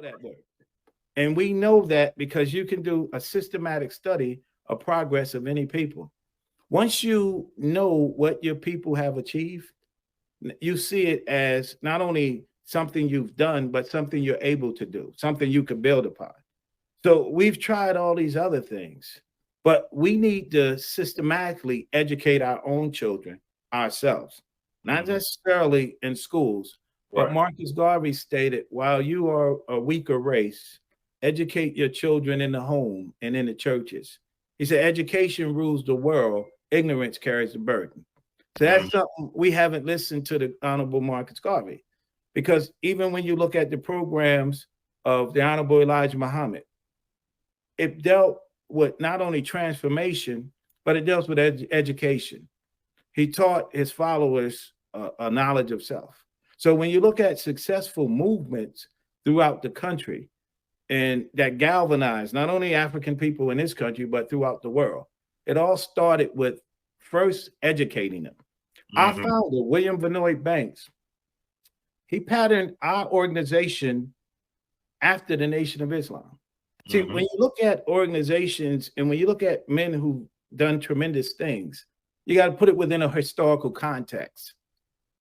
that word. And we know that because you can do a systematic study of progress of any people. Once you know what your people have achieved, you see it as not only something you've done, but something you're able to do, something you can build upon. So we've tried all these other things, but we need to systematically educate our own children ourselves, not Hmm. necessarily in schools. But Right. Marcus Garvey stated, while you are a weaker race, educate your children in the home and in the churches. He said, education rules the world, ignorance carries the burden. So Hmm. that's something we haven't listened to the Honorable Marcus Garvey. Because even when you look at the programs of the Honorable Elijah Muhammad, it dealt with not only transformation, but it deals with education. He taught his followers a knowledge of self. So when you look at successful movements throughout the country and that galvanized not only African people in this country, but throughout the world, it all started with first educating them. Our Hmm. founder, William Vanoy Banks, he patterned our organization after the Nation of Islam. See, Hmm. when you look at organizations and when you look at men who've done tremendous things, you got to put it within a historical context.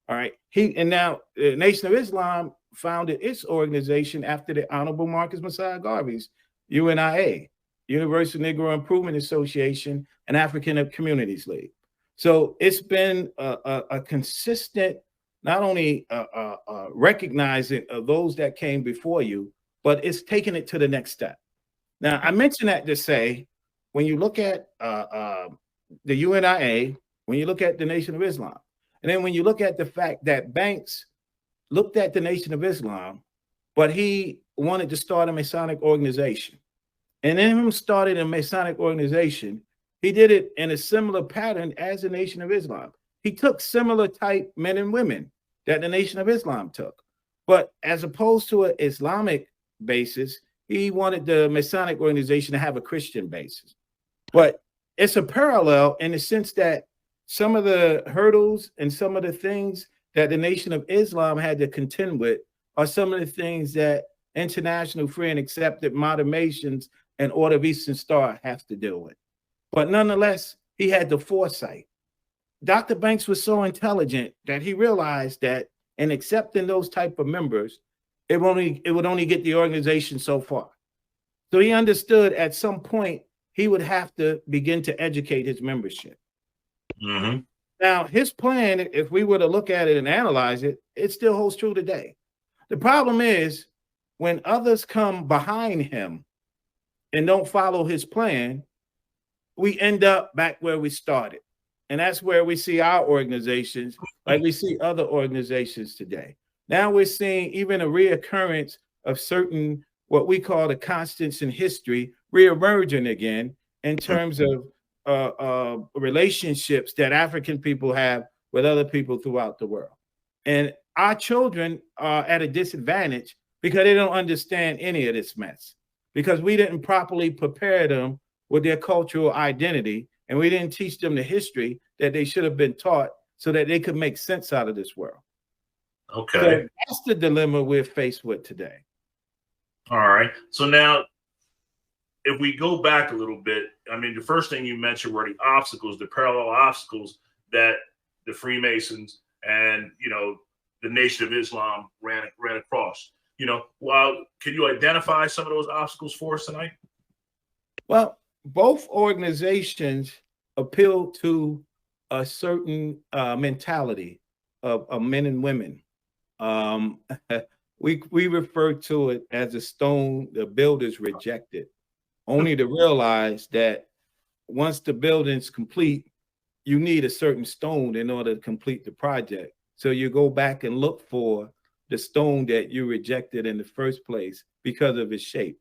All right. He and now the Nation of Islam founded its organization after the Honorable Marcus Messiah Garvey's UNIA, Universal Negro Improvement Association, and African Communities League. So it's been a consistent, not only recognizing of those that came before you, but it's taking it to the next step. Now, I mention that to say, when you look at the UNIA, when you look at the Nation of Islam, and then when you look at the fact that Banks looked at the Nation of Islam, but he wanted to start a Masonic organization. And then him started a Masonic organization, he did it in a similar pattern as the Nation of Islam. He took similar type men and women that the Nation of Islam took. But as opposed to an Islamic basis, he wanted the Masonic organization to have a Christian basis. But it's a parallel in the sense that some of the hurdles and some of the things that the Nation of Islam had to contend with are some of the things that international free and accepted modern nations and Order of Eastern Star have to deal with. But nonetheless, he had the foresight. Dr. Banks was so intelligent that he realized that in accepting those type of members, it would only get the organization so far. So he understood at some point he would have to begin to educate his membership. Hmm. Now, his plan, if we were to look at it and analyze it, it still holds true today. The problem is when others come behind him and don't follow his plan, we end up back where we started. And that's where we see our organizations, like we see other organizations today. Now we're seeing even a reoccurrence of certain what we call the constants in history reemerging again in terms of relationships that African people have with other people throughout the world. And our children are at a disadvantage because they don't understand any of this mess because we didn't properly prepare them with their cultural identity and we didn't teach them the history that they should have been taught so that they could make sense out of this world. So Okay. that's the dilemma we're faced with today. All right. So now, if we go back a little bit, I mean, the first thing you mentioned were the obstacles, the parallel obstacles that the Freemasons and the Nation of Islam ran across. Well, can you identify some of those obstacles for us tonight? Well, both organizations appeal to a certain mentality of men and women. Um, we refer to it as a stone the builders rejected, only to realize that once the building's complete, you need a certain stone in order to complete the project. So you go back and look for the stone that you rejected in the first place because of its shape.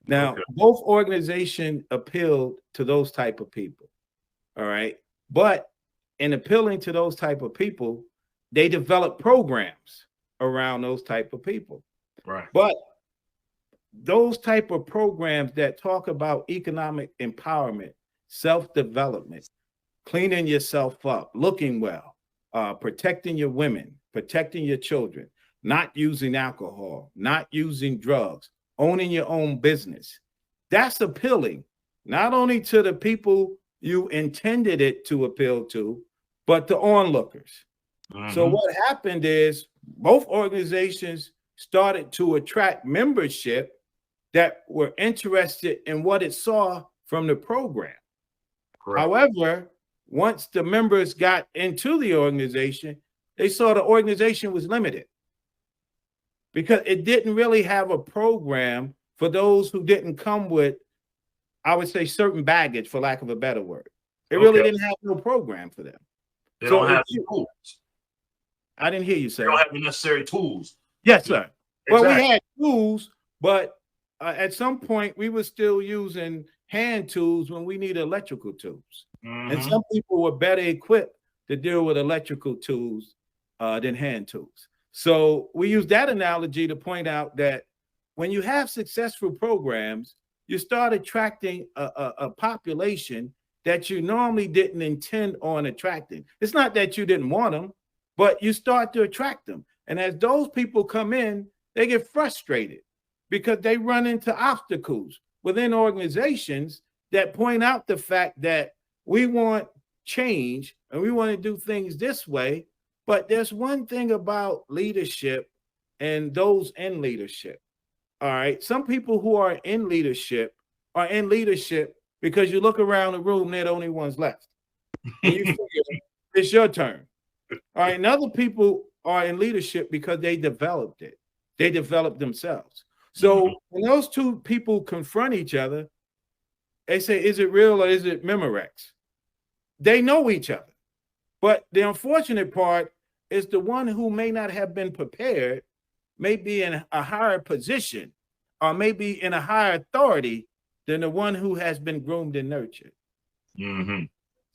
Now, Okay. both organizations appealed to those type of people. All right. But in appealing to those type of people, they develop programs around those type of people. Right. But those type of programs that talk about economic empowerment, self-development, cleaning yourself up, looking well, protecting your women, protecting your children. not using alcohol, not using drugs, owning your own business. That's appealing not only to the people you intended it to appeal to, but the onlookers. So what happened is both organizations started to attract membership that were interested in what it saw from the program. Correct. However, once the members got into the organization, they saw the organization was limited because it didn't really have a program for those who didn't come with, I would say, certain baggage, for lack of a better word. It really didn't have no program for them. They don't have tools. I didn't hear you, sir. They don't have the necessary tools. Yes, sir. Exactly. Well, we had tools, but at some point we were still using hand tools when we needed electrical tools. And some people were better equipped to deal with electrical tools than hand tools. So we use that analogy to point out that when you have successful programs, you start attracting a population that you normally didn't intend on attracting. It's not that you didn't want them, but you start to attract them. And as those people come in, they get frustrated because they run into obstacles within organizations that point out the fact that we want change and we want to do things this way. But there's one thing about leadership and those in leadership. All right. Some people who are in leadership because you look around the room, they're the only ones left. And you figure it's your turn. All right. And other people are in leadership because they developed it. They developed themselves. So when those two people confront each other, they say, is it real or is it Memorex? They know each other. But the unfortunate part is the one who may not have been prepared may be in a higher position or maybe in a higher authority than the one who has been groomed and nurtured.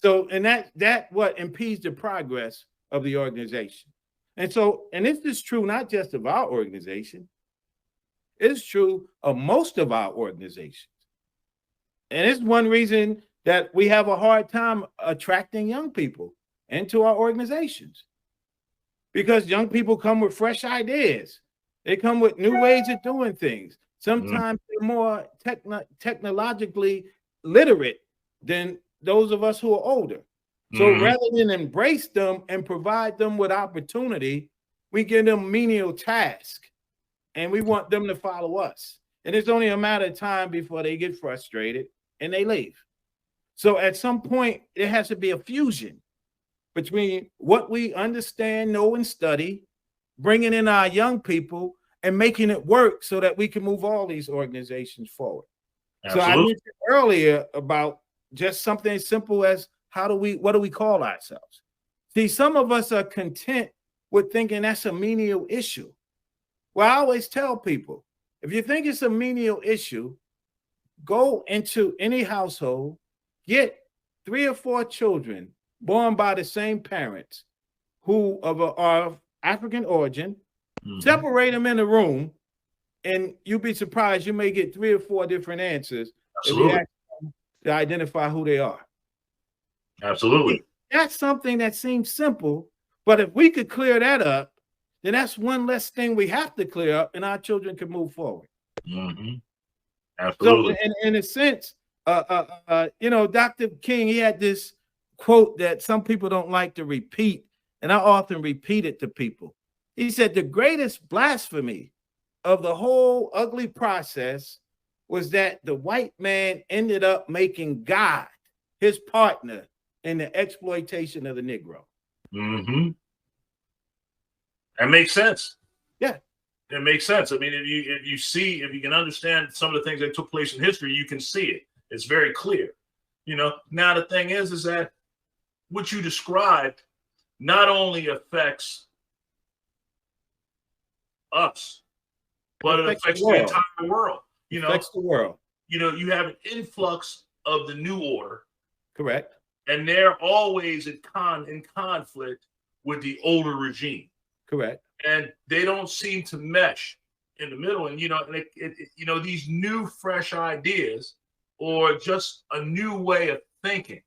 So, and that what impedes the progress of the organization. And so, and this is true not just of our organization, it's true of most of our organizations. And it's one reason that we have a hard time attracting young people into our organizations. Because young people come with fresh ideas. They come with new ways of doing things. Sometimes they're more technologically literate than those of us who are older. So rather than embrace them and provide them with opportunity, we give them menial tasks and we want them to follow us. And it's only a matter of time before they get frustrated and they leave. So at some point, there has to be a fusion between what we understand, know, and study, bringing in our young people and making it work so that we can move all these organizations forward. Absolutely. So I mentioned earlier about just something as simple as what do we call ourselves? See, some of us are content with thinking that's a menial issue. Well, I always tell people, if you think it's a menial issue, go into any household, get 3 or 4 children born by the same parents who are of African origin, separate them in a room, and you'll be surprised. You may get 3 or 4 different answers if you ask them to identify who they are. Absolutely. That's something that seems simple, but if we could clear that up, then that's one less thing we have to clear up, and our children can move forward. Absolutely. So, in a sense, Dr. King, he had this quote that some people don't like to repeat, and I often repeat it to people. He said, the greatest blasphemy of the whole ugly process was that the white man ended up making God his partner in the exploitation of the Negro. That makes sense. Yeah. It makes sense. I mean, if you can understand some of the things that took place in history, you can see it. It's very clear. Now the thing is that what you described not only affects us, but it affects the entire world. It affects the world. You have an influx of the new order. Correct. And they're always in conflict with the older regime. Correct. And they don't seem to mesh in the middle. And these new, fresh ideas, or just a new way of thinking,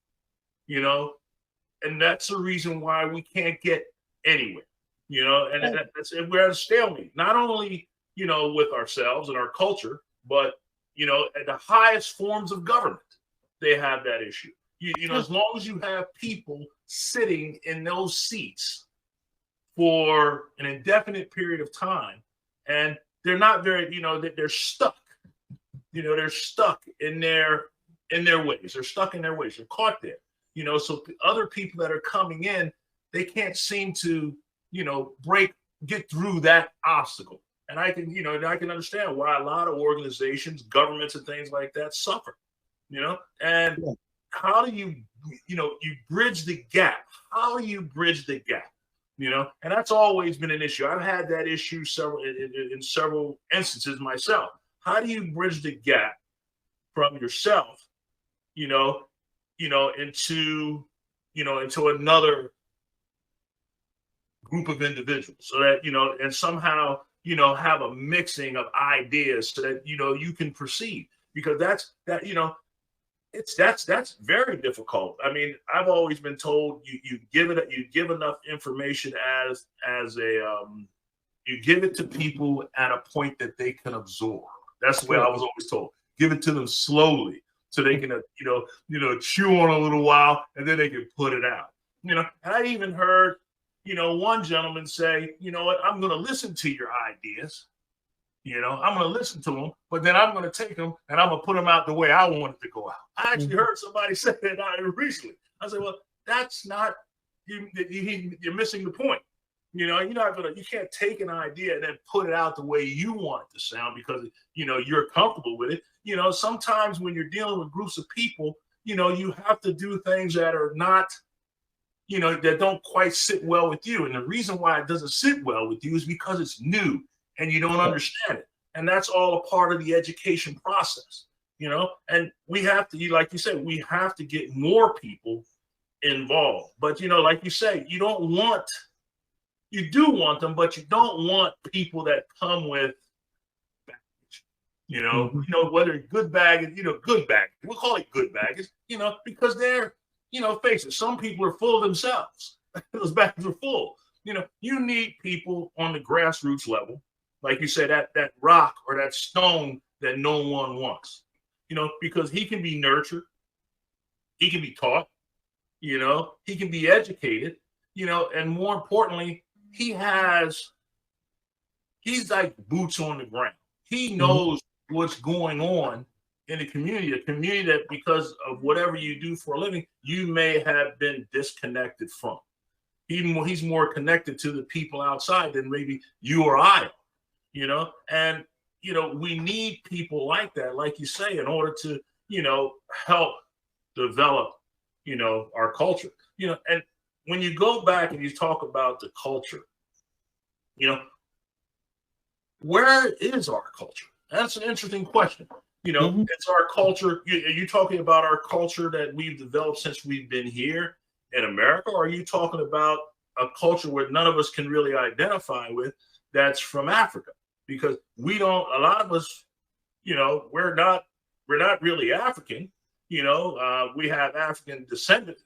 and that's the reason why we can't get anywhere. you know, and we're at a stalemate, not only, you know, with ourselves and our culture, but, you know, at the highest forms of government, they have that issue. You know, as long as you have people sitting in those seats for an indefinite period of time, and they're not very, you know, they're stuck. You know, they're stuck in their ways. They're stuck in their ways. They're caught there. You know, so other people that are coming in, they can't seem to, you know, get through that obstacle. And I can, you know, I can understand why a lot of organizations, governments, and things like that suffer. You know, and how do you, you know, you bridge the gap? How do you bridge the gap? You know, and that's always been an issue. I've had that issue in several instances myself. How do you bridge the gap from yourself, you know, into another group of individuals, so that, you know, and somehow, you know, have a mixing of ideas so that, you know, you can proceed, because that's very difficult. I mean, I've always been told you give enough information as you give it to people at a point that they can absorb. That's the way I was always told. Give it to them slowly so they can chew on a little while, and then they can put it out. You know, and I even heard, you know, one gentleman say, you know what, I'm going to listen to your ideas. You know, I'm going to listen to them, but then I'm going to take them and I'm going to put them out the way I want it to go out. I actually heard somebody say that recently. I said, well, that's not, you're missing the point. You know, you can't take an idea and then put it out the way you want it to sound because, you know, you're comfortable with it. You know, sometimes when you're dealing with groups of people, you know, you have to do things that are not, you know, that don't quite sit well with you. And the reason why it doesn't sit well with you is because it's new and you don't understand it. And that's all a part of the education process, you know, and we have to, like you said, we have to get more people involved. But, you know, like you say, you do want them, but you don't want people that come with baggage, you know, whether good baggage, you know, good baggage, we'll call it good baggage, you know, because they're, you know, face it, some people are full of themselves. Those bags are full. You know, you need people on the grassroots level, like you said, that rock or that stone that no one wants, you know, because he can be nurtured, he can be taught, you know, he can be educated, you know, and more importantly, he's like boots on the ground. He knows what's going on in a community that because of whatever you do for a living, you may have been disconnected from. He's more connected to the people outside than maybe you or I are, you know? And, you know, we need people like that, like you say, in order to, you know, help develop, you know, our culture, you know. And when you go back and you talk about the culture, you know, where is our culture? That's an interesting question. You know, it's our culture. Are you talking about our culture that we've developed since we've been here in America? Or are you talking about a culture where none of us can really identify with, that's from Africa? Because a lot of us, you know, we're not really African. You know, we have African descendant,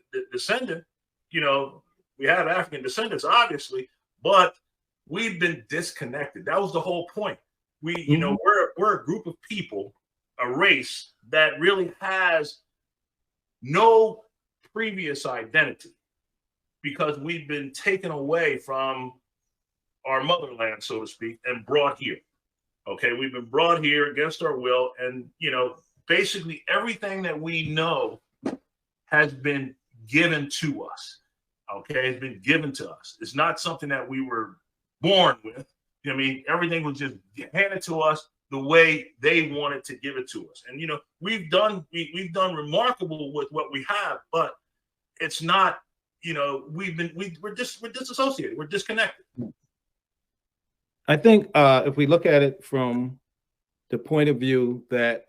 you know, we have African descendants, obviously, but we've been disconnected. That was the whole point. You know, we're a group of people, a race that really has no previous identity because we've been taken away from our motherland, so to speak, and brought here. Okay, we've been brought here against our will, and, you know, basically everything that we know has been given to us. Okay, it's been given to us. It's not something that we were born with. I mean, everything was just handed to us the way they wanted to give it to us. And, you know, we've done remarkable with what we have, but it's not, you know, we're disassociated. We're disconnected. I think if we look at it from the point of view that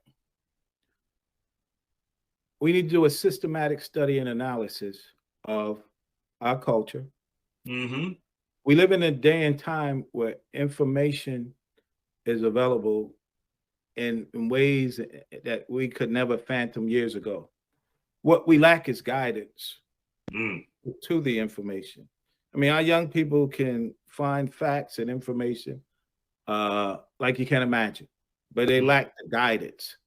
we need to do a systematic study and analysis of our culture. We live in a day and time where information is available in ways that we could never fathom years ago. What we lack is guidance to the information. I mean, our young people can find facts and information like you can imagine, but they lack the guidance.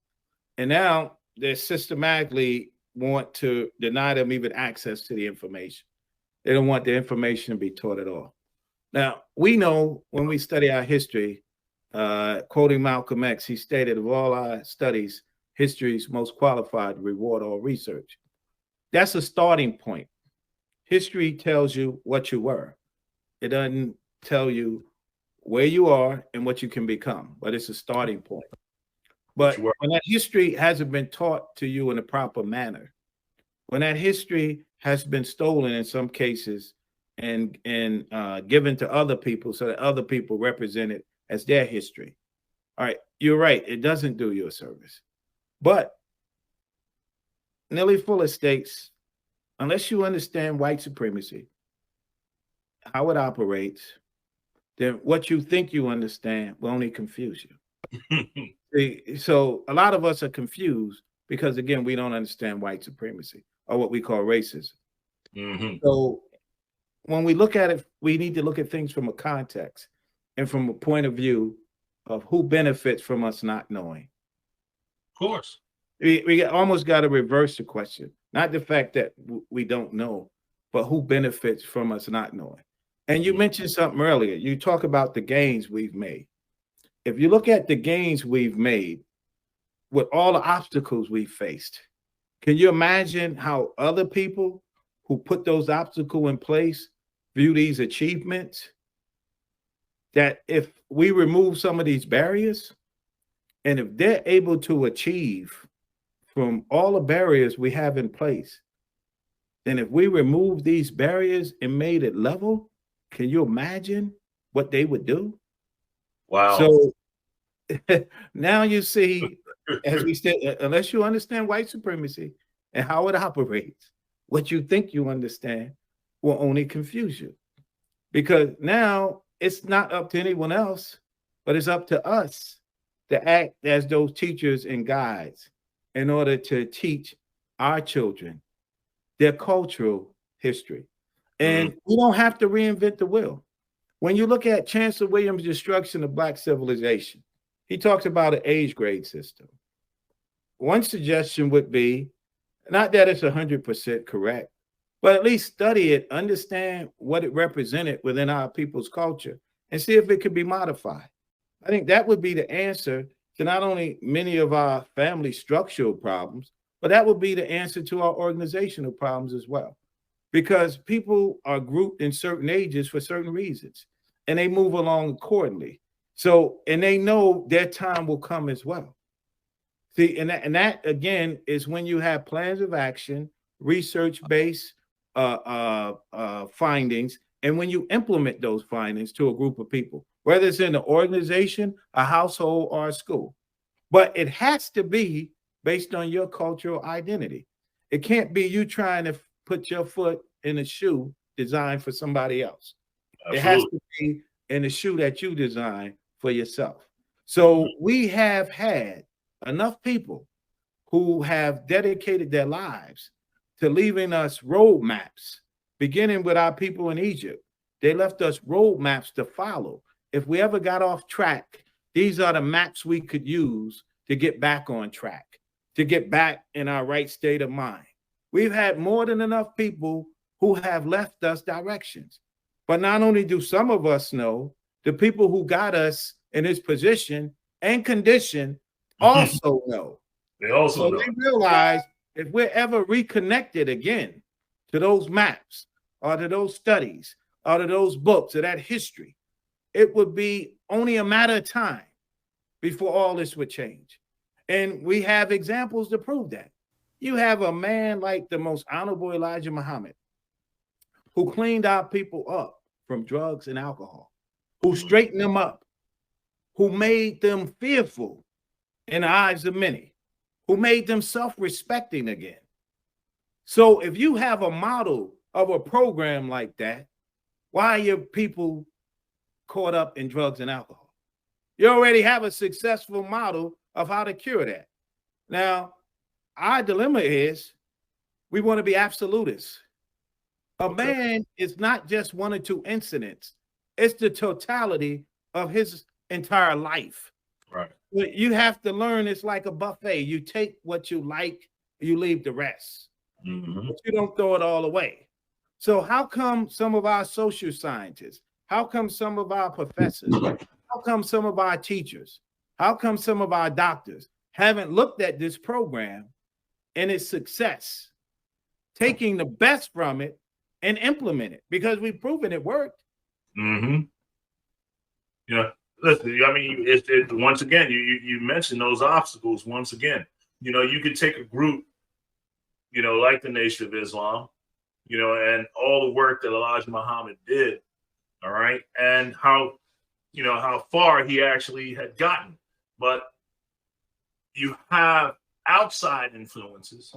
And now they systematically want to deny them even access to the information. They don't want the information to be taught at all. Now, we know when we study our history, quoting Malcolm X, he stated, of all our studies, history is most qualified to reward all research. That's a starting point. History tells you what you were. It doesn't tell you where you are and what you can become, but it's a starting point. But when that history hasn't been taught to you in a proper manner, when that history has been stolen in some cases and given to other people so that other people represent it as their history, all right, you're right, it doesn't do you a service. But Nellie Fuller states, unless you understand white supremacy, how it operates, then what you think you understand will only confuse you. So a lot of us are confused because, again, we don't understand white supremacy or what we call racism. So when we look at it, we need to look at things from a context and from a point of view of who benefits from us not knowing. Of course. We almost got to reverse the question, not the fact that we don't know, but who benefits from us not knowing. And you mentioned something earlier. You talk about the gains we've made. If you look at the gains we've made with all the obstacles we faced, can you imagine how other people who put those obstacles in place view these achievements? That if we remove some of these barriers, and if they're able to achieve from all the barriers we have in place, then if we remove these barriers and made it level, can you imagine what they would do? Wow. So now you see, as we said, unless you understand white supremacy and how it operates, what you think you understand will only confuse you. Because now it's not up to anyone else, but it's up to us to act as those teachers and guides in order to teach our children their cultural history. And we don't have to reinvent the wheel. When you look at Chancellor Williams' destruction of Black civilization, he talks about an age grade system. One suggestion would be, not that it's 100% correct, but at least study it, understand what it represented within our people's culture, and see if it could be modified. I think that would be the answer to not only many of our family structural problems, but that would be the answer to our organizational problems as well. Because people are grouped in certain ages for certain reasons, and they move along accordingly. So, and they know their time will come as well. See, and that again is when you have plans of action, research-based findings, and when you implement those findings to a group of people, whether it's in an organization, a household, or a school. But it has to be based on your cultural identity. It can't be you trying to put your foot in a shoe designed for somebody else. Absolutely. It has to be in a shoe that you design for yourself. So we have had enough people who have dedicated their lives to leaving us roadmaps, beginning with our people in Egypt. They left us roadmaps to follow. If we ever got off track, these are the maps we could use to get back on track, to get back in our right state of mind. We've had more than enough people who have left us directions. But not only do some of us know, the people who got us in this position and condition also know. They also know. They realize if we're ever reconnected again to those maps or to those studies or to those books or that history, it would be only a matter of time before all this would change. And we have examples to prove that. You have a man like the most honorable Elijah Muhammad, who cleaned our people up from drugs and alcohol, who straightened them up, who made them fearful in the eyes of many, who made them self-respecting again. So if you have a model of a program like that, why are your people caught up in drugs and alcohol? You already have a successful model of how to cure that. Now, our dilemma is we want to be absolutists. A man is not just one or two incidents It's the totality of his entire life. Right. But you have to learn it's like a buffet. You take what you like, you leave the rest. Mm-hmm. But you don't throw it all away. So how come some of our social scientists, how come some of our professors, how come some of our teachers, how come some of our doctors haven't looked at this program and its success, taking the best from it and implement it? Because we've proven it worked. Mm-hmm. Yeah. Listen, I mean, once again, you mentioned those obstacles once again. You could take a group, like the Nation of Islam, and all the work that Elijah Muhammad did, all right, and how far he actually had gotten. But you have outside influences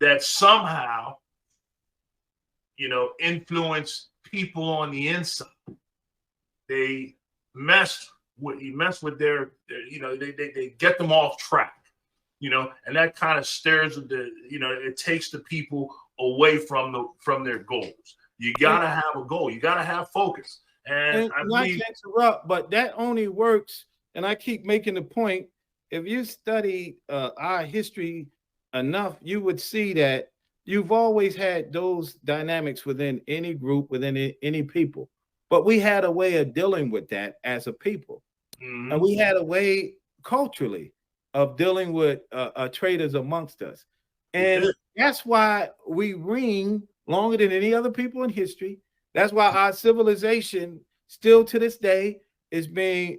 that somehow, influence people on the inside. They mess with their they get them off track, and that kind of stirs it takes the people away from their goals. You gotta have a goal, you gotta have focus. And I not believe to interrupt, but that only works, and I keep making the point. If you study our history enough, you would see that you've always had those dynamics within any group, within any people. But we had a way of dealing with that as a people. mm-hmm. And we had a way culturally of dealing with traders amongst us. And that's why we reign longer than any other people in history. That's why our civilization still to this day is being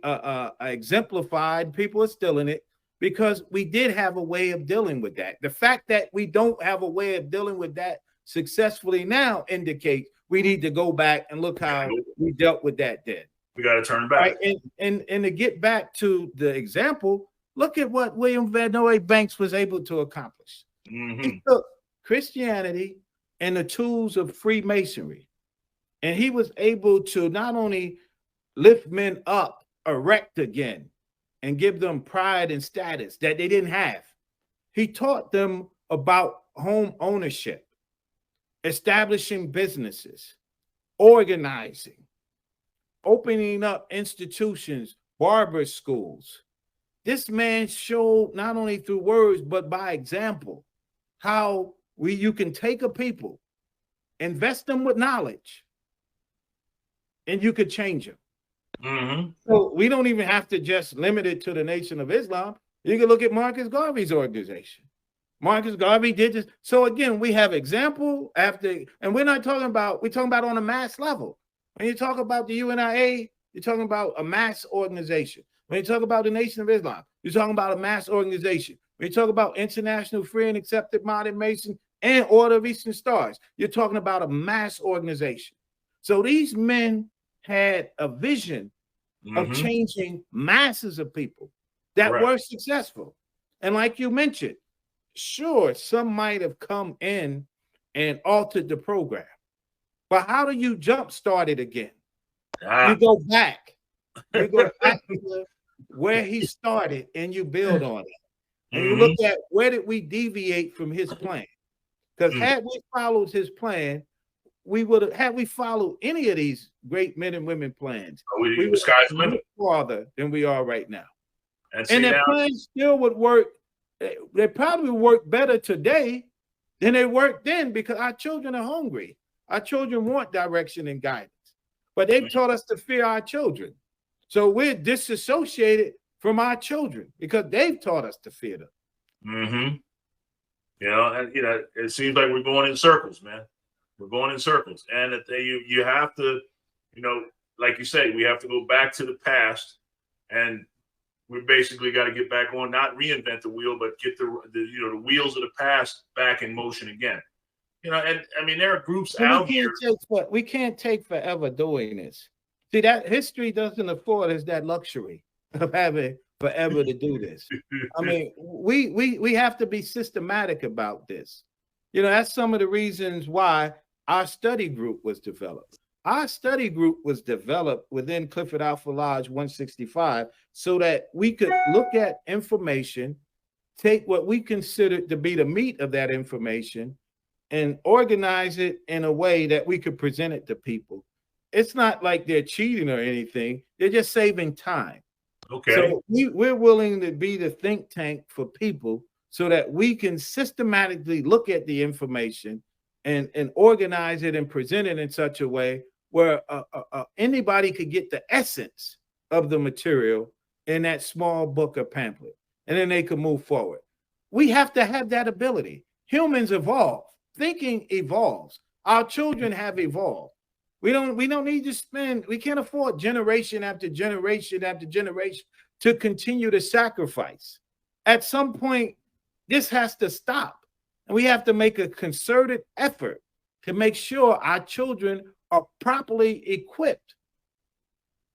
exemplified. People are still in it because we did have a way of dealing with that. The fact that we don't have a way of dealing with that successfully now indicates we need to go back and look how we dealt with that then. We got to turn back. Right? And to get back to the example, look at what William Van Noy Banks was able to accomplish. Mm-hmm. He took Christianity and the tools of Freemasonry, and he was able to not only lift men up, erect again, and give them pride and status that they didn't have. He taught them about home ownership, establishing businesses, organizing, opening up institutions, barber schools. This man showed not only through words, but by example, how you can take a people, invest them with knowledge, and you could change them. Mm-hmm. So we don't even have to just limit it to the Nation of Islam. You can look at Marcus Garvey's organization. Marcus Garvey did this. So again, we have example after, and we're talking about on a mass level. When you talk about the UNIA, you're talking about a mass organization. When you talk about the Nation of Islam, you're talking about a mass organization. When you talk about International Free and Accepted Modern Mason and Order of Eastern Stars, you're talking about a mass organization. So these men had a vision of changing masses of people that were successful. And like you mentioned, sure, some might have come in and altered the program. But how do you jumpstart it again? You go back. You go back to where he started and you build on it. And you look at where did we deviate from his plan? Because had we followed his plan, we would have, had we followed any of these great men and women plans, we would sky's be the limit farther than we are right now. And that plan still would work. They probably work better today than they worked then because our children are hungry. Our children want direction and guidance, but they've taught us to fear our children. So we're disassociated from our children because they've taught us to fear them. Mm-hmm. It seems like we're going in circles, man. We're going in circles, and that you have to, like you say, we have to go back to the past, and we basically got to get back on, not reinvent the wheel, but get the wheels of the past back in motion again. And I mean, there are groups out here. We can't take forever doing this. See, that history doesn't afford us that luxury of having forever to do this. I mean, we have to be systematic about this. That's some of the reasons why our study group was developed. Our study group was developed within Clifford Alpha Lodge 165 so that we could look at information, take what we considered to be the meat of that information, and organize it in a way that we could present it to people it's not like they're cheating or anything. They're just saving time. Okay. So we're willing to be the think tank for people so that we can systematically look at the information and organize it and present it in such a way where anybody could get the essence of the material in that small book or pamphlet, and then they can move forward. We have to have that ability. Humans evolve. Thinking evolves. Our children have evolved. We don't need to spend, we can't afford generation after generation after generation to continue to sacrifice. At some point, this has to stop. And we have to make a concerted effort to make sure our children are properly equipped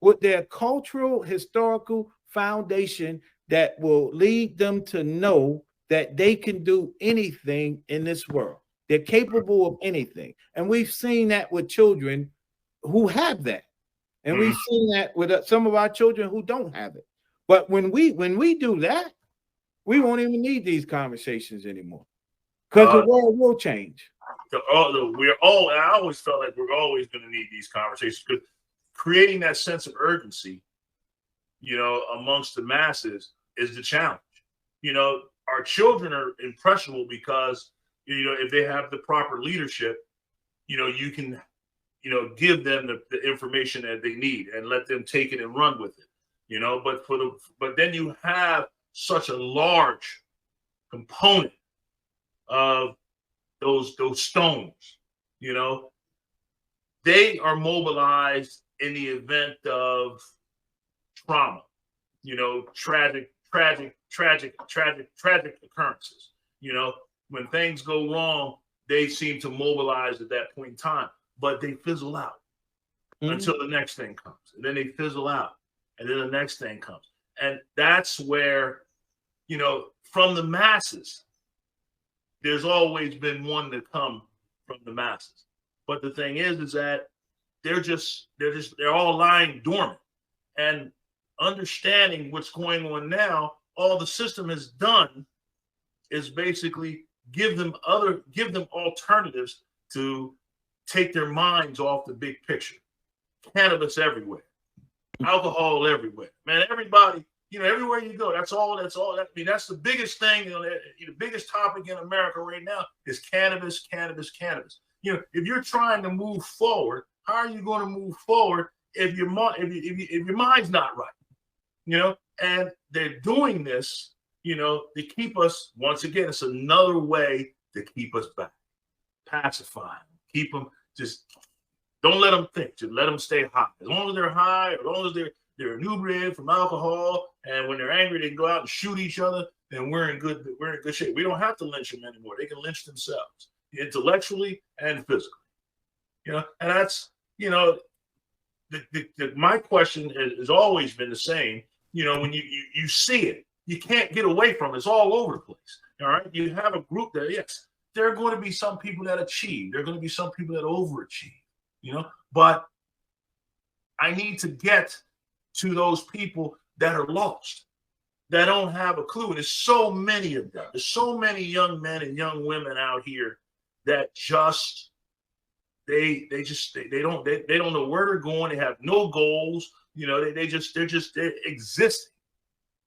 with their cultural, historical foundation that will lead them to know that they can do anything in this world. They're capable of anything. And we've seen that with children who have that. And we've seen that with some of our children who don't have it. But when we do that, we won't even need these conversations anymore because the world will change. I always felt like we're always going to need these conversations because creating that sense of urgency, amongst the masses is the challenge. Our children are impressionable because, if they have the proper leadership, you can, give them the information that they need and let them take it and run with it, but then you have such a large component of those stones, they are mobilized in the event of trauma, tragic occurrences. When things go wrong, they seem to mobilize at that point in time, but they fizzle out until the next thing comes, and then they fizzle out, and then the next thing comes. And that's where, from the masses, there's always been one to come from the masses. But the thing is that they're all lying dormant. And understanding what's going on now, all the system has done is basically give them alternatives to take their minds off the big picture. Cannabis everywhere, alcohol everywhere, man. Everybody, everywhere you go, that's all. That's the biggest thing. The biggest topic in America right now is cannabis. If you're trying to move forward, how are you going to move forward if your mind's not right? And they're doing this, to keep us, once again, it's another way to keep us back, pacify them, keep them, just don't let them think, just let them stay high. As long as they're high, as long as they're inebriated from alcohol, and when they're angry, they can go out and shoot each other, then we're in good shape. We don't have to lynch them anymore. They can lynch themselves, intellectually and physically. And that's, my question has always been the same. When you see it, you can't get away from it. It's all over the place. All right. You have a group that, yes, there are going to be some people that achieve. There are going to be some people that overachieve, but I need to get to those people that are lost, that don't have a clue. And there's so many of them. There's so many young men and young women out here that just, they don't know where they're going. They have no goals. They're just existing.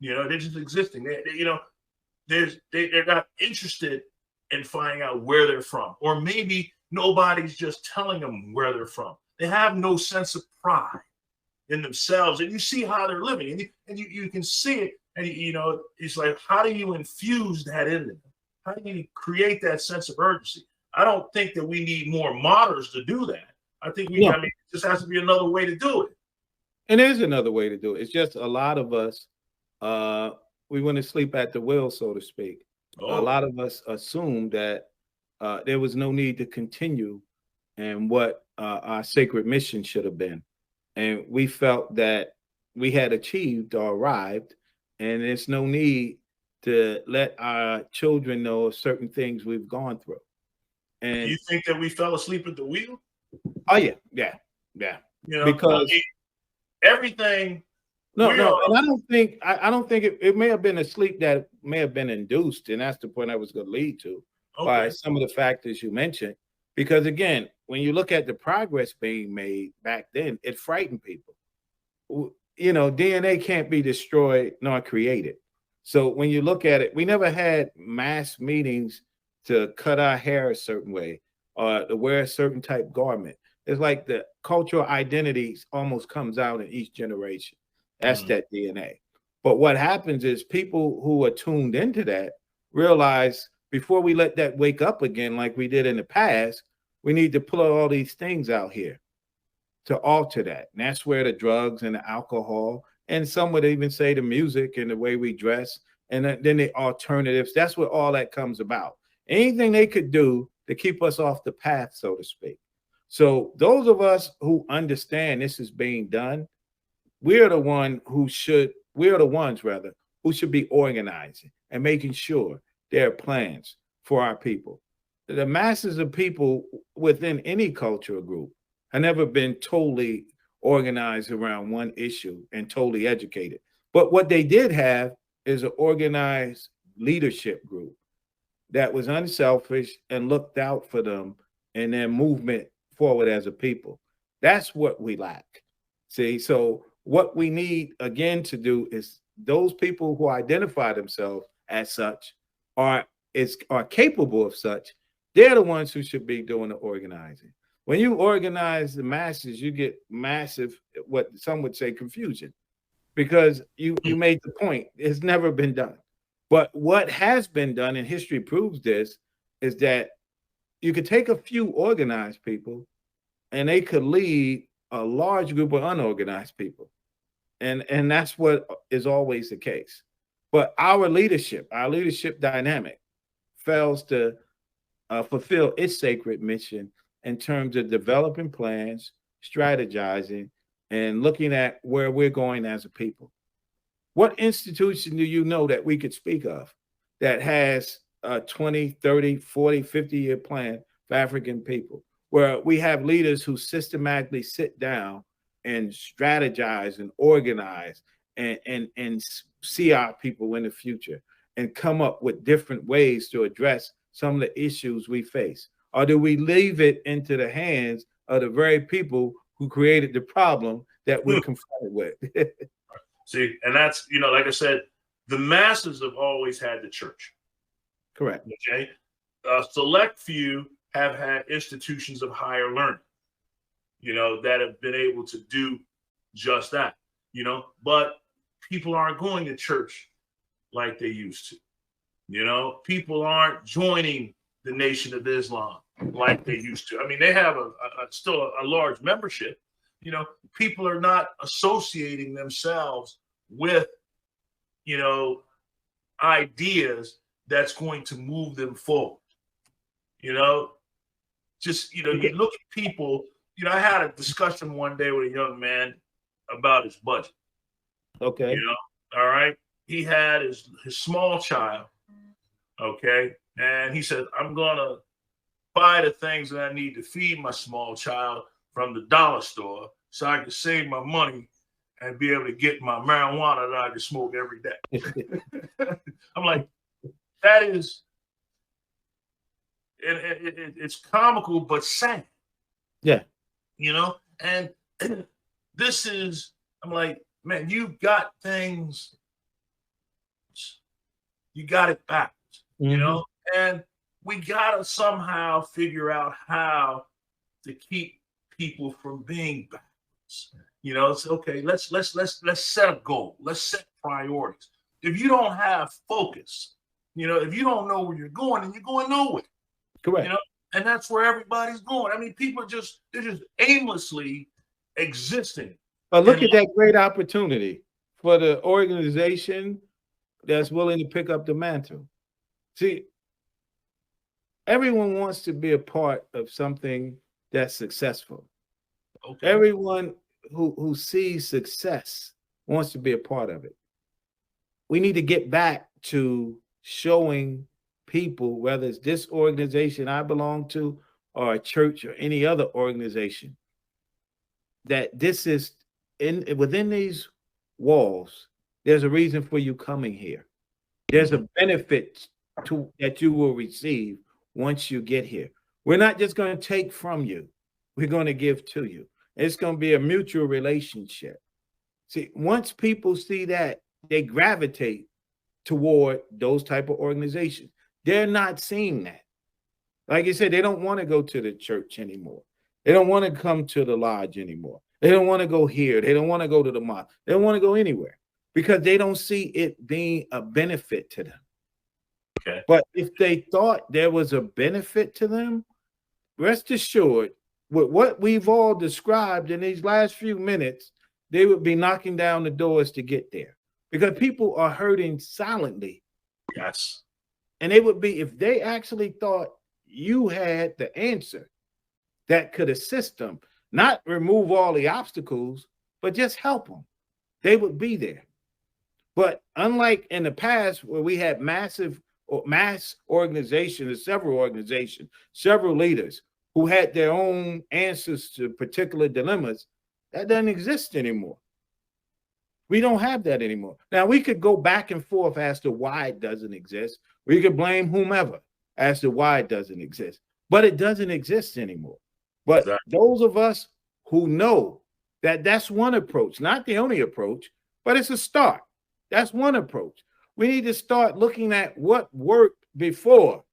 They're just existing. They're not interested in finding out where they're from, or maybe nobody's just telling them where they're from. They have no sense of pride in themselves, and you see how they're living, and you can see it, and it's like, how do you infuse that in them? How do you create that sense of urgency? I don't think that we need more martyrs to do that. I think it just has to be another way to do it. And there's another way to do it. It's just a lot of us, we want to sleep at the wheel, so to speak. A lot of us assumed that there was no need to continue and what our sacred mission should have been. And we felt that we had achieved or arrived, and there's no need to let our children know certain things we've gone through. And do you think that we fell asleep at the wheel? Oh yeah. Because everything. No, and I don't think it may have been a sleep that may have been induced, and that's the point I was going to lead to by some of the factors you mentioned. Because again, when you look at the progress being made back then, it frightened people. You know, DNA can't be destroyed nor created. So when you look at it, we never had mass meetings to cut our hair a certain way or to wear a certain type garment. It's like the cultural identity almost comes out in each generation. That's that DNA. But what happens is people who are tuned into that realize before we let that wake up again, like we did in the past, we need to pull all these things out here to alter that. And that's where the drugs and the alcohol, and some would even say the music and the way we dress, and then the alternatives. That's what all that comes about. Anything they could do to keep us off the path, so to speak. So those of us who understand this is being done, we're the ones rather who should be organizing and making sure there are plans for our people. The masses of people within any cultural group have never been totally organized around one issue and totally educated. But what they did have is an organized leadership group that was unselfish and looked out for them and their movement forward as a people. That's what we lack. See, so what we need again to do is those people who identify themselves as such are capable of such. They're the ones who should be doing the organizing. When you organize the masses, you get massive, what some would say, confusion, because you made the point. It's never been done. But what has been done, and history proves this, is that you could take a few organized people and they could lead a large group of unorganized people. And that's what is always the case. But our leadership dynamic fails to fulfill its sacred mission in terms of developing plans, strategizing, and looking at where we're going as a people. What institution do you know that we could speak of that has a 20, 30, 40, 50-year plan for African people, where we have leaders who systematically sit down and strategize and organize and see our people in the future and come up with different ways to address some of the issues we face? Or do we leave it into the hands of the very people who created the problem that we're confronted with? See, and that's, like I said, the masses have always had the church. Correct. Okay. A select few have had institutions of higher learning, that have been able to do just that, but people aren't going to church like they used to. People aren't joining the Nation of Islam like they used to. I mean, they have still a large membership. People are not associating themselves with, ideas that's going to move them forward. You look at people. I had a discussion one day with a young man about his budget. Okay. All right. He had his small child. Okay. And he said, I'm going to buy the things that I need to feed my small child from the dollar store so I can save my money and be able to get my marijuana that I can smoke every day. I'm like, that is, it's comical, but sad. Yeah. And this is, I'm like, man, you got things, you got it backwards, and we got to somehow figure out how to keep people from being backwards. It's okay. Let's set a goal. Let's set priorities. If you don't have focus, if you don't know where you're going, then you're going nowhere. Correct. And that's where everybody's going. I mean, people they're just aimlessly existing. But look at that great opportunity for the organization that's willing to pick up the mantle. See, everyone wants to be a part of something that's successful. Okay. Everyone who sees success wants to be a part of it. We need to get back to showing people, whether it's this organization I belong to or a church or any other organization, that this is within these walls. There's a reason for you coming here. There's a benefit that you will receive once you get here. We're not just going to take from you. we're going to give to you. It's going to be a mutual relationship. See, once people see that, they gravitate toward those type of organizations. They're not seeing that. Like I said, they don't want to go to the church anymore. They don't want to come to the lodge anymore. They don't want to go here. They don't want to go to the mosque. They don't want to go anywhere because they don't see it being a benefit to them. Okay. But if they thought there was a benefit to them, rest assured, with what we've all described in these last few minutes, they would be knocking down the doors to get there because people are hurting silently. Yes. And it would be if they actually thought you had the answer that could assist them, not remove all the obstacles, but just help them. They would be there. But unlike in the past where we had mass organizations, several organizations, several leaders who had their own answers to particular dilemmas, that doesn't exist anymore. We don't have that anymore. Now, we could go back and forth as to why it doesn't exist. We could blame whomever as to why it doesn't exist, but it doesn't exist anymore. But those of us who know that that's one approach, not the only approach, but it's a start. That's one approach. We need to start looking at what worked before.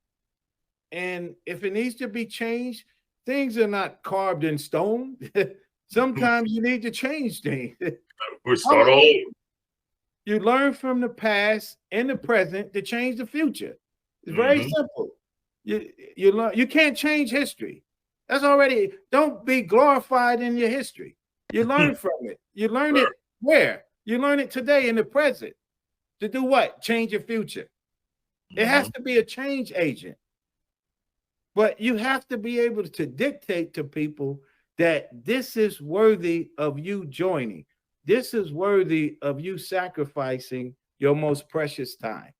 And if it needs to be changed, things are not carved in stone. Sometimes you need to change things. We start all over. You learn from the past and the present to change the future. It's very simple. You learn. You can't change history. That's already. Don't be glorified in your history. You learn from it. You learn it where? You learn it today in the present. To do what? Change your future. It has to be a change agent. But you have to be able to dictate to people that this is worthy of you joining. This is worthy of you sacrificing your most precious time.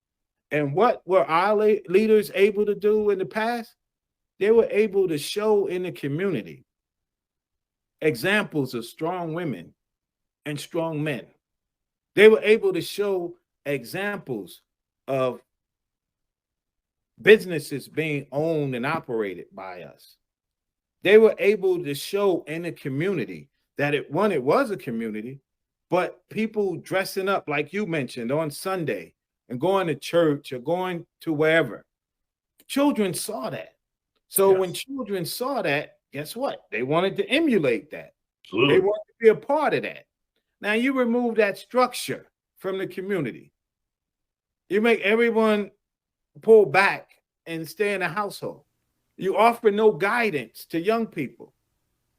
And what were our leaders able to do in the past? They were able to show in the community examples of strong women and strong men. They were able to show examples of businesses being owned and operated by us. They were able to show in the community that it was a community, but people dressing up like you mentioned on Sunday and going to church or going to wherever. Children saw that. So when children saw that, guess what? They wanted to emulate that. Absolutely. They wanted to be a part of that. Now you remove that structure from the community. You make everyone pull back and stay in the household. You offer no guidance to young people,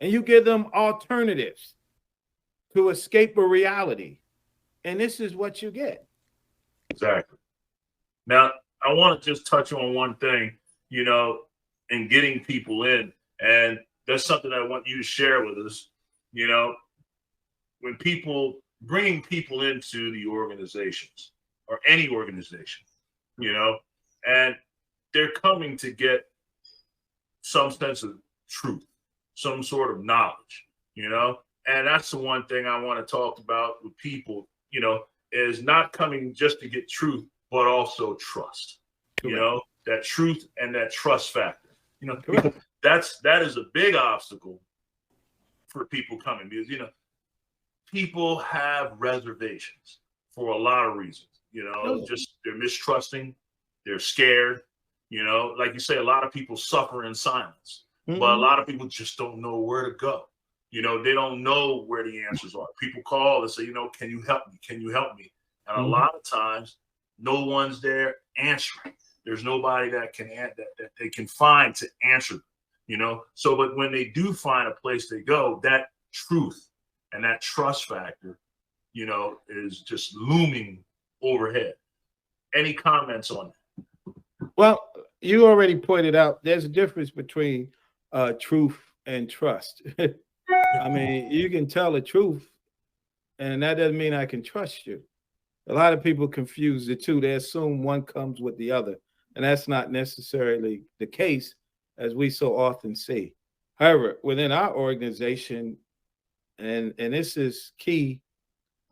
and you give them alternatives to escape a reality. And this is what you get. Exactly. Now, I want to just touch on one thing, in getting people in. And that's something I want you to share with us. When bringing people into the organizations or any organization, and they're coming to get some sense of truth, some sort of knowledge, and that's the one thing I want to talk about with people, is not coming just to get truth, but also trust, Correct. That truth and that trust factor, that is a big obstacle for people coming because, people have reservations for a lot of reasons, just they're mistrusting, they're scared, like you say, a lot of people suffer in silence, but a lot of people just don't know where to go. They don't know where the answers are. People call and say, can you help me? Can you help me? And a lot of times, no one's there answering. There's nobody that they can find to answer them, So, but when they do find a place to go, that truth and that trust factor, is just looming overhead. Any comments on that? Well, you already pointed out there's a difference between truth and trust. I mean, you can tell the truth, and that doesn't mean I can trust you. A lot of people confuse the two. They assume one comes with the other, and that's not necessarily the case, as we so often see. However, within our organization, and this is key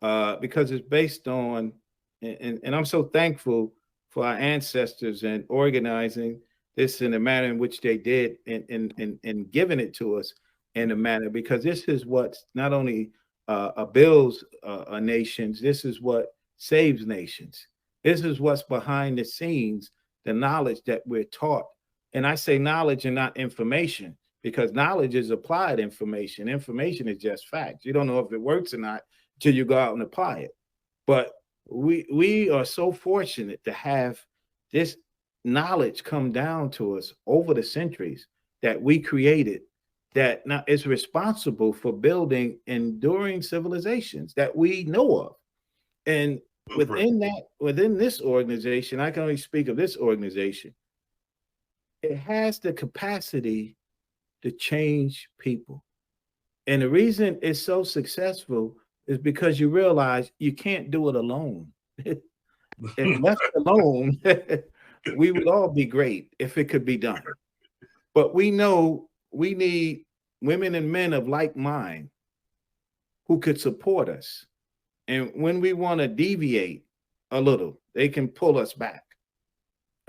because it's based on, and I'm so thankful for our ancestors and organizing this in the manner in which they did and giving it to us. in a manner, because this is what not only builds nations, this is what saves nations. This is what's behind the scenes, the knowledge that we're taught. And I say knowledge and not information, because knowledge is applied information. Information is just facts. You don't know if it works or not until you go out and apply it. But we are so fortunate to have this knowledge come down to us over the centuries that we created, that now is responsible for building enduring civilizations that we know of. And within this organization, I can only speak of this organization, it has the capacity to change people. And the reason it's so successful is because you realize you can't do it alone. If left alone, we would all be great if it could be done. But we know we need women and men of like mind who could support us. And when we want to deviate a little, they can pull us back.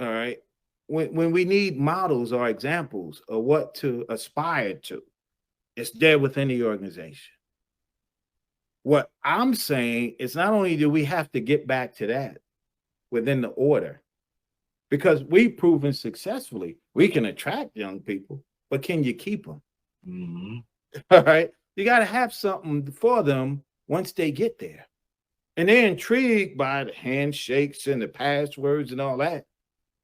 All right. When we need models or examples of what to aspire to, it's there within the organization. What I'm saying is not only do we have to get back to that within the order, because we've proven successfully we can attract young people, but can you keep them? Mm-hmm. All right. You got to have something for them once they get there. And they're intrigued by the handshakes and the passwords and all that.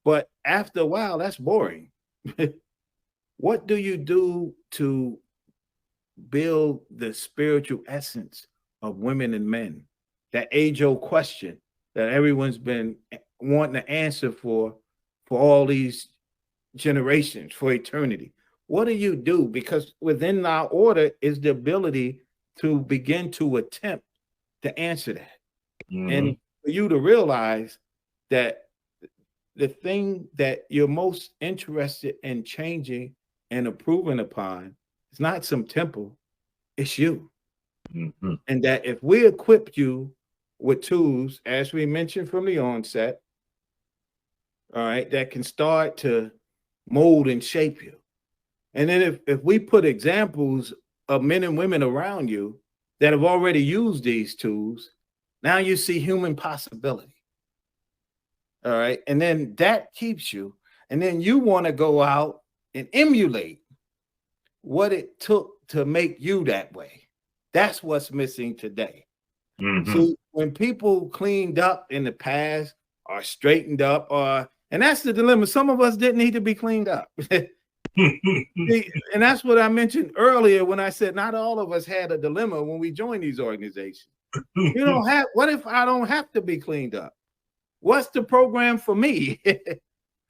But after a while, that's boring. What do you do to build the spiritual essence of women and men? That age-old question that everyone's been wanting to answer for all these generations, for eternity. What do you do? Because within our order is the ability to begin to attempt to answer that. Mm-hmm. And for you to realize that the thing that you're most interested in changing and improving upon is not some temple, it's you. Mm-hmm. And that if we equip you with tools, as we mentioned from the onset, all right, that can start to mold and shape you. And then if we put examples of men and women around you that have already used these tools, now you see human possibility. All right. And then that keeps you. And then you want to go out and emulate what it took to make you that way. That's what's missing today. Mm-hmm. See, when people cleaned up in the past or straightened up, and that's the dilemma. Some of us didn't need to be cleaned up. See, and that's what I mentioned earlier when I said not all of us had a dilemma when we joined these organizations. You don't have, what if I don't have to be cleaned up? What's the program for me?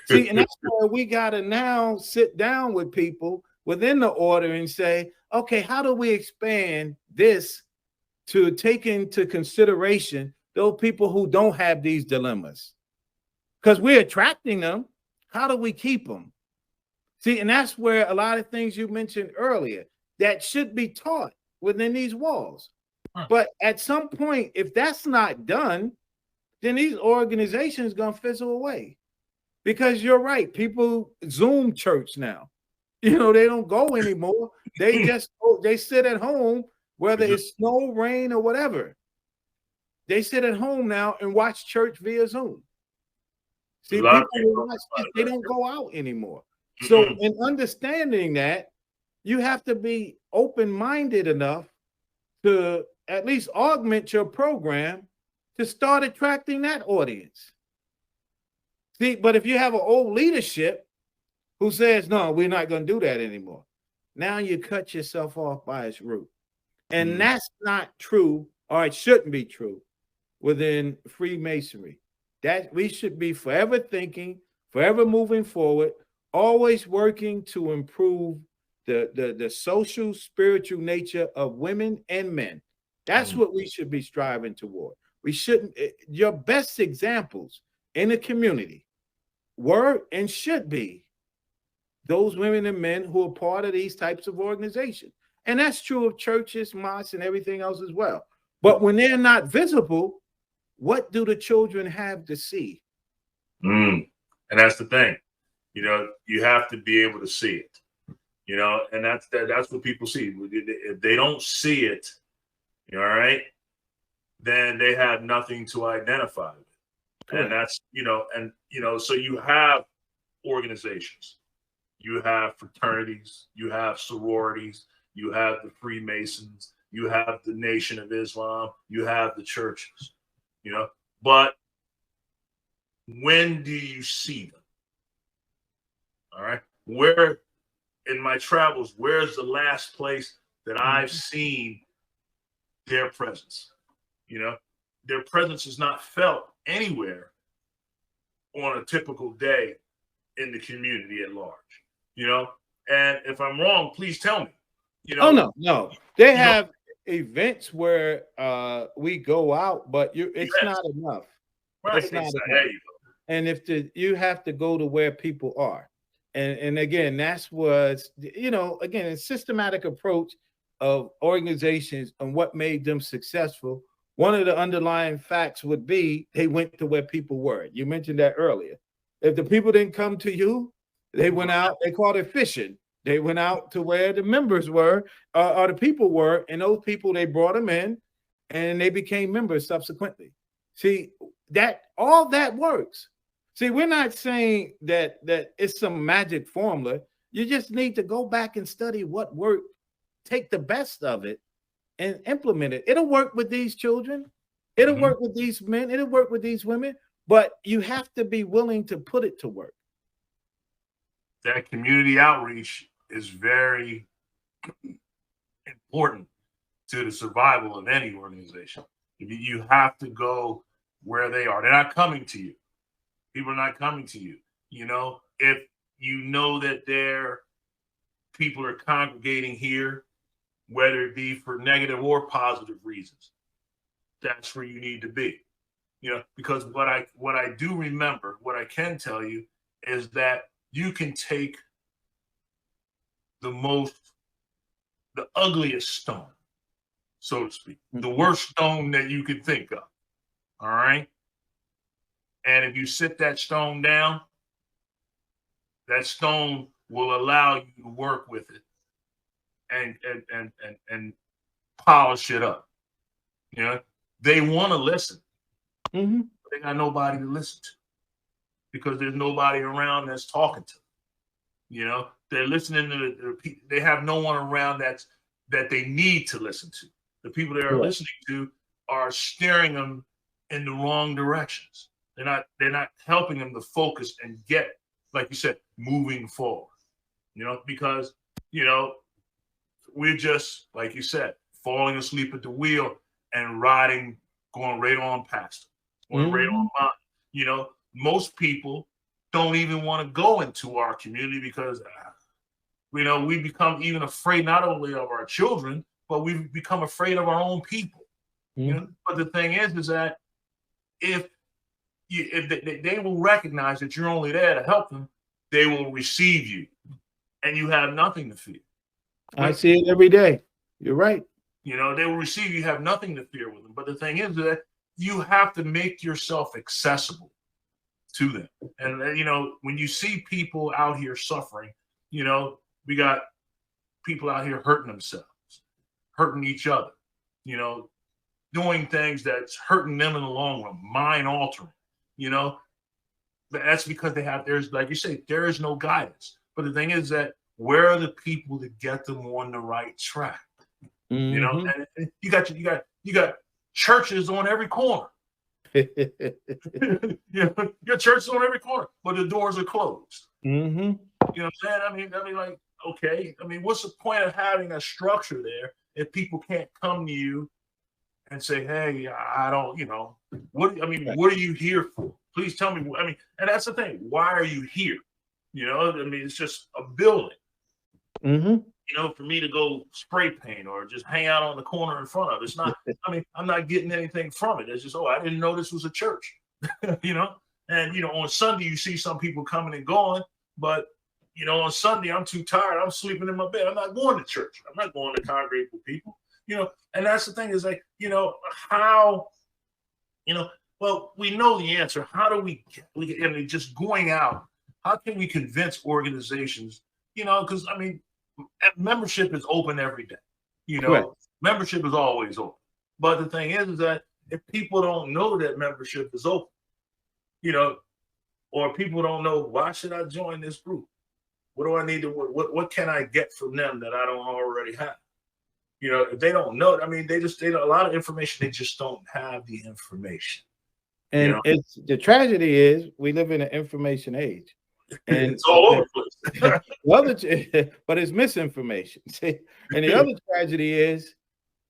See, and that's where we got to now sit down with people within the order and say, okay, how do we expand this to take into consideration those people who don't have these dilemmas? Because we're attracting them. How do we keep them? See, and that's where a lot of things you mentioned earlier that should be taught within these walls. But at some point, if that's not done, then these organizations are going to fizzle away. Because you're right, people Zoom church now. You know, they don't go anymore. They just they sit at home, whether it's snow, rain, or whatever. They sit at home now and watch church via Zoom. See, people watch this, they don't go out anymore. So in understanding that, you have to be open-minded enough to at least augment your program to start attracting that audience. See, but if you have an old leadership who says, no, we're not going to do that anymore, now you cut yourself off by its root. And that's not true, or it shouldn't be true within Freemasonry. That we should be forever thinking, forever moving forward, always working to improve the social, spiritual nature of women and men. That's what we should be striving toward. We shouldn't, your best examples in the community were and should be those women and men who are part of these types of organizations. And that's true of churches, mosques, and everything else as well. But when they're not visible, what do the children have to see? And that's the thing. You know, you have to be able to see it. you know, and that's what people see. If they don't see it, all right, then they have nothing to identify with. Correct. And that's, so you have organizations, you have fraternities, you have sororities, you have the Freemasons, you have the Nation of Islam, you have the churches, but when do you see them? All right. Where in my travels, where's the last place that I've seen their presence? Their presence is not felt anywhere on a typical day in the community at large, and if I'm wrong, please tell me. Oh no. They have events where we go out, but it's not enough. Right. It's not enough. And you have to go to where people are. And again, that's was, again, a systematic approach of organizations and what made them successful. One of the underlying facts would be they went to where people were. You mentioned that earlier. If the people didn't come to you, they went out, they called it fishing. They went out to where the members were, or the people were, and those people, they brought them in and they became members subsequently. See, that all that works. See, we're not saying that it's some magic formula. You just need to go back and study what worked, take the best of it, and implement it. It'll work with these children. It'll work with these men. It'll work with these women. But you have to be willing to put it to work. That community outreach is very important to the survival of any organization. You have to go where they are. They're not coming to you. People are not coming to you. If you know that their people are congregating here, whether it be for negative or positive reasons, that's where you need to be. Because what I do remember, what I can tell you is that you can take the ugliest stone, so to speak, the worst stone that you could think of. All right. And if you sit that stone down, that stone will allow you to work with it and polish it up. They want to listen. But they got nobody to listen to because there's nobody around that's talking to them. They're listening to the people. They have no one around that they need to listen to. The people they are listening to are steering them in the wrong directions. They're not helping them to focus and get, like you said, moving forward. Because we're just, like you said, falling asleep at the wheel and going right on past them, going right on by. Most people don't even want to go into our community because we become even afraid not only of our children, but we've become afraid of our own people. But the thing is that if they will recognize that you're only there to help them, they will receive you, and you have nothing to fear. I see it every day. You're right. They will receive you, have nothing to fear with them. But the thing is that you have to make yourself accessible to them. And when you see people out here suffering, we got people out here hurting themselves, hurting each other, doing things that's hurting them in the long run, mind altering, But that's because there's, like you say, there is no guidance. But the thing is that where are the people to get them on the right track? And you got churches on every corner. Your church is on every corner, but the doors are closed. You know what I'm saying? I mean, like, okay. I mean, what's the point of having a structure there if people can't come to you and say, "Hey, I don't," what are you here for? Please tell me. I mean, and that's the thing. Why are you here? It's just a building. For me to go spray paint or just hang out on the corner in front of it's not. I'm not getting anything from it. It's just, I didn't know this was a church. And on Sunday you see some people coming and going, but on Sunday I'm too tired. I'm sleeping in my bed. I'm not going to church. I'm not going to congregate with people. And that's the thing is like, how, well, we know the answer. How do we just going out? How can we convince organizations? Because membership is open every day. Correct. Membership is always open. But the thing is that if people don't know that membership is open, or people don't know, why should I join this group? What do I need to? What can I get from them that I don't already have? If they don't know, I mean, they don't, a lot of information. They just don't have the information. And it's the tragedy is we live in an information age, and it's all over the place. But it's misinformation. See? And the other tragedy is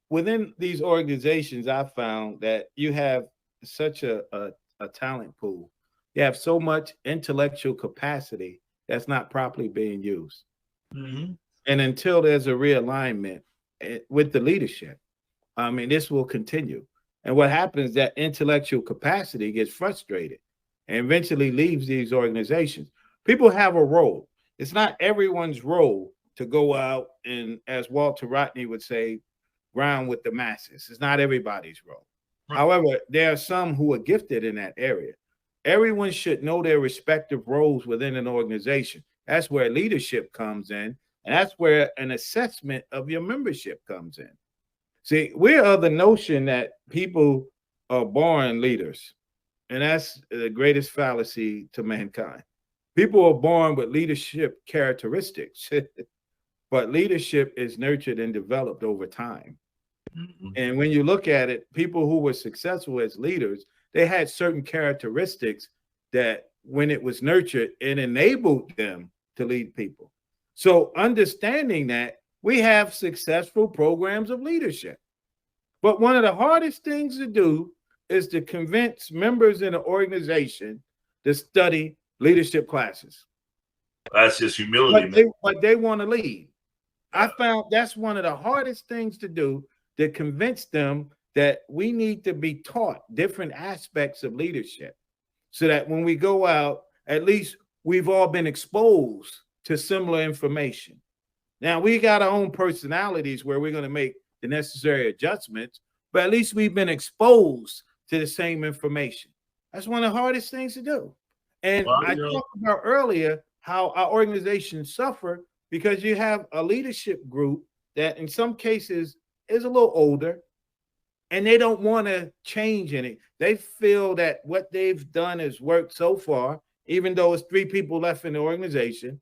within these organizations, I found that you have such a talent pool. You have so much intellectual capacity that's not properly being used. Mm-hmm. And until there's a realignment with the leadership, I mean, this will continue. And what happens is that intellectual capacity gets frustrated and eventually leaves these organizations. People have a role. It's not everyone's role to go out and, as Walter Rodney would say, ground with the masses. It's not everybody's role. Right. However, there are some who are gifted in that area. Everyone should know their respective roles within an organization. That's where leadership comes in, and that's where an assessment of your membership comes in. See, we're of the notion that people are born leaders, and that's the greatest fallacy to mankind. People are born with leadership characteristics, but leadership is nurtured and developed over time. Mm-hmm. And when you look at it, people who were successful as leaders, they had certain characteristics that when it was nurtured, it enabled them to lead people. So understanding that, we have successful programs of leadership. But one of the hardest things to do is to convince members in an organization to study leadership classes. That's just humility. But they want to lead. I found that's one of the hardest things to do, to convince them that we need to be taught different aspects of leadership so that when we go out, at least we've all been exposed to similar information. Now, we got our own personalities where we're going to make the necessary adjustments, but at least we've been exposed to the same information. That's one of the hardest things to do. And I talked about earlier how our organizations suffer because you have a leadership group that in some cases is a little older and they don't want to change any. They feel that what they've done has worked so far, even though it's 3 people left in the organization,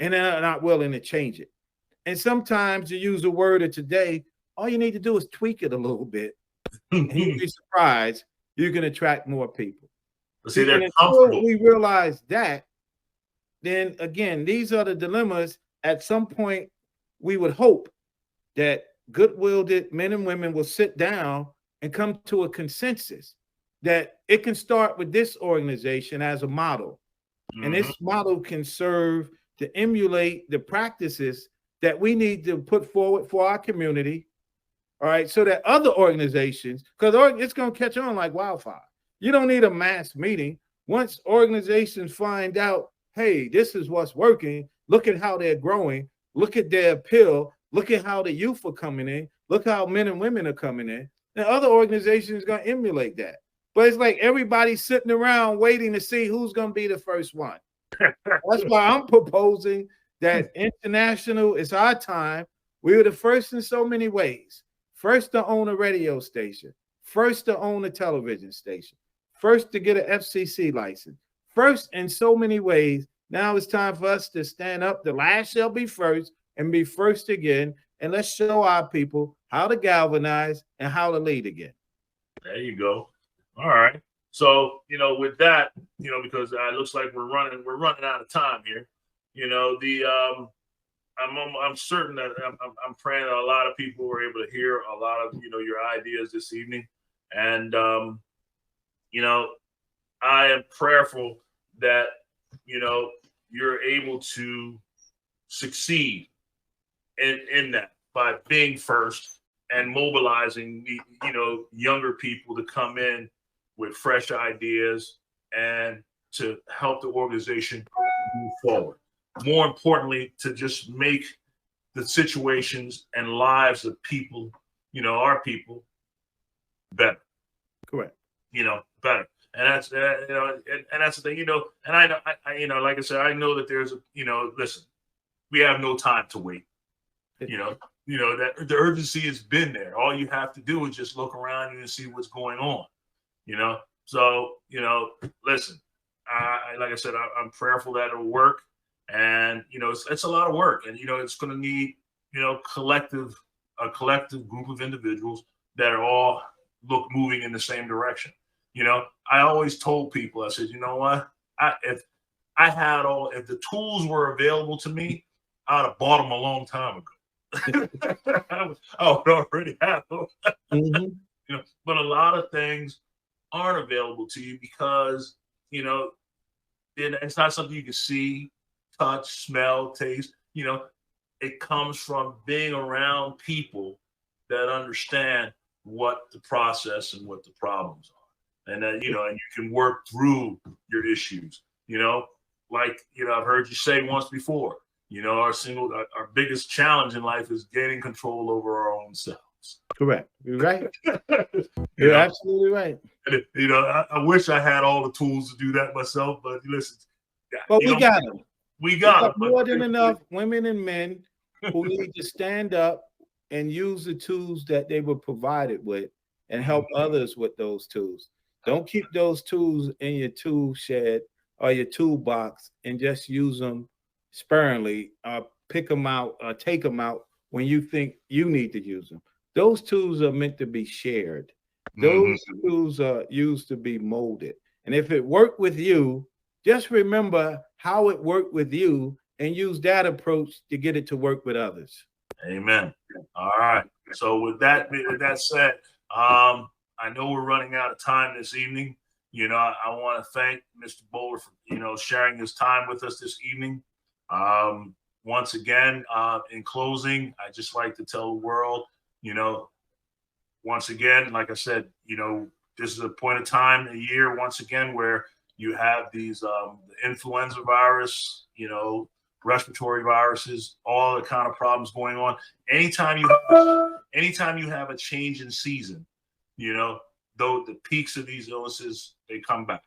and they're not willing to change it. And sometimes, you use the word of today, all you need to do is tweak it a little bit, and you'll be surprised you can attract more people. See, they're until we realize that, then again, these are the dilemmas. At some point, we would hope that good-willed men and women will sit down and come to a consensus that it can start with this organization as a model. Mm-hmm. And this model can serve to emulate the practices that we need to put forward for our community, all right, so that other organizations, because it's going to catch on like wildfire. You don't need a mass meeting. Once organizations find out, hey, this is what's working, look at how they're growing, look at their appeal, look at how the youth are coming in, look how men and women are coming in, and other organizations are going to emulate that. But it's like everybody's sitting around waiting to see who's going to be the first one. That's why I'm proposing that international is our time. We were the first in so many ways. First to own a radio station, first to own a television station, first to get an FCC license, first in so many ways. Now it's time for us to stand up. The last shall be first and be first again. And let's show our people how to galvanize and how to lead again. There you go. All right. So, with that, because it looks like we're running out of time here. I'm certain that I'm praying that a lot of people were able to hear a lot of, your ideas this evening. And, I am prayerful that, you're able to succeed in that by being first and mobilizing, younger people to come in with fresh ideas and to help the organization move forward. More importantly, to just make the situations and lives of people, our people, better. Correct. Better. And that's and that's the thing, and I know, like I said, I know that there's listen, we have no time to wait. You know that the urgency has been there. All you have to do is just look around you and see what's going on. So listen, like I said, I'm prayerful that it'll work, and it's a lot of work, and it's going to need a collective group of individuals that are all moving in the same direction. I always told people, I said, you know what, if the tools were available to me, I'd have bought them a long time ago. I would already have them. Mm-hmm. But a lot of things aren't available to you because it's not something you can see, touch, smell, taste. It comes from being around people that understand what the process and what the problems are, and and you can work through your issues. I've heard you say once before. Our biggest challenge in life is gaining control over our own selves. Correct. You're right. You're absolutely right. And I wish I had all the tools to do that myself, but listen. But we got them. We got them. More than enough women and men who need to stand up and use the tools that they were provided with and help others with those tools. Don't keep those tools in your tool shed or your toolbox and just use them sparingly, pick them out, take them out when you think you need to use them. Those tools are meant to be shared. Those tools are used to be molded. And if it worked with you, just remember how it worked with you and use that approach to get it to work with others. Amen. All right. So with that said, I know we're running out of time this evening. I want to thank Mr. Bowler for sharing his time with us this evening. Once again, in closing, I just like to tell the world, once again, like I said, this is a point of time, a year, once again, where you have these the influenza virus, respiratory viruses, all the kind of problems going on. Anytime you have a change in season, though the peaks of these illnesses, they come back.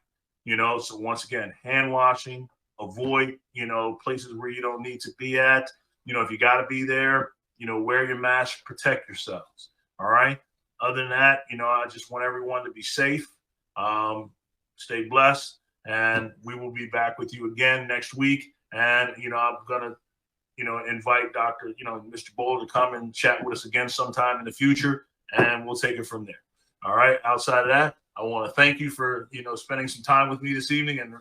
So once again, hand washing. Avoid, places where you don't need to be at. If you got to be there, wear your mask, protect yourselves. All right. Other than that, I just want everyone to be safe, stay blessed, and we will be back with you again next week. And, I'm going to, invite Mr. Bull to come and chat with us again sometime in the future, and we'll take it from there. All right. Outside of that, I want to thank you for, spending some time with me this evening and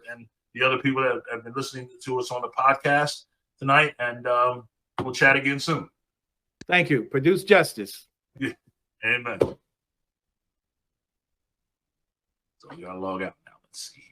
the other people that have been listening to us on the podcast tonight. And we'll chat again soon. Thank you. Produce justice. Yeah. Amen. So we got to log out now. Let's see.